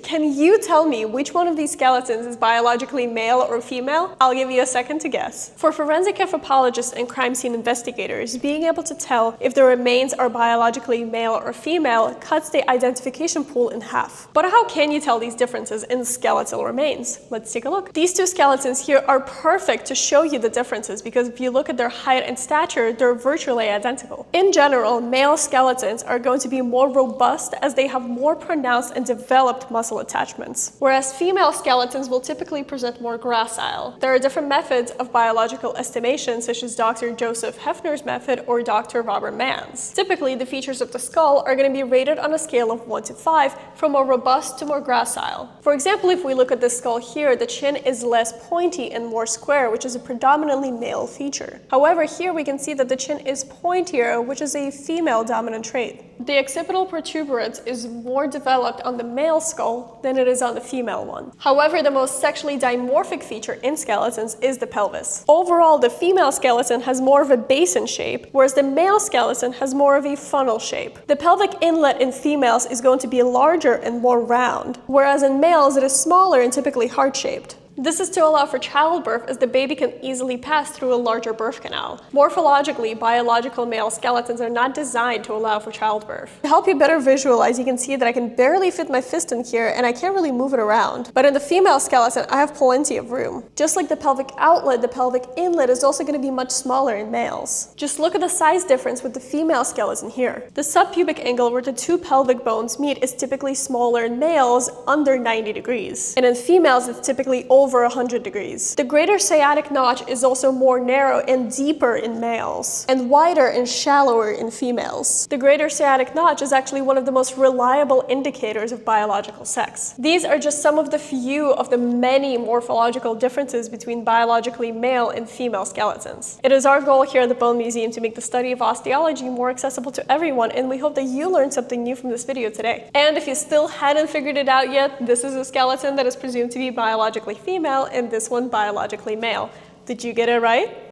Can you tell me which one of these skeletons is biologically male or female? I'll give you a second to guess. For forensic anthropologists and crime scene investigators, being able to tell if the remains are biologically male or female cuts the identification pool in half. But how can you tell these differences in skeletal remains? Let's take a look. These two skeletons here are perfect to show you the differences because if you look at their height and stature, they're virtually identical. In general, male skeletons are going to be more robust as they have more pronounced and developed muscle attachments, whereas female skeletons will typically present more gracile. There are different methods of biological estimation, such as Dr. Joseph Hefner's method or Dr. Robert Mann's. Typically, the features of the skull are going to be rated on a scale of 1 to 5, from more robust to more gracile. For example, if we look at this skull here, the chin is less pointy and more square, which is a predominantly male feature. However, here we can see that the chin is pointier, which is a female dominant trait. The occipital protuberance is more developed on the male skull than it is on the female one. However, the most sexually dimorphic feature in skeletons is the pelvis. Overall, the female skeleton has more of a basin shape, whereas the male skeleton has more of a funnel shape. The pelvic inlet in females is going to be larger and more round, whereas in males it is smaller and typically heart-shaped. This is to allow for childbirth, as the baby can easily pass through a larger birth canal. Morphologically, biological male skeletons are not designed to allow for childbirth. To help you better visualize, you can see that I can barely fit my fist in here and I can't really move it around. But in the female skeleton, I have plenty of room. Just like the pelvic outlet, the pelvic inlet is also going to be much smaller in males. Just look at the size difference with the female skeleton here. The subpubic angle where the two pelvic bones meet is typically smaller in males, under 90 degrees. And in females, it's typically over 100 degrees. The greater sciatic notch is also more narrow and deeper in males, and wider and shallower in females. The greater sciatic notch is actually one of the most reliable indicators of biological sex. These are just some of the few of the many morphological differences between biologically male and female skeletons. It is our goal here at the Bone Museum to make the study of osteology more accessible to everyone, and we hope that you learned something new from this video today. And if you still hadn't figured it out yet, this is a skeleton that is presumed to be biologically female and this one biologically male. Did you get it right?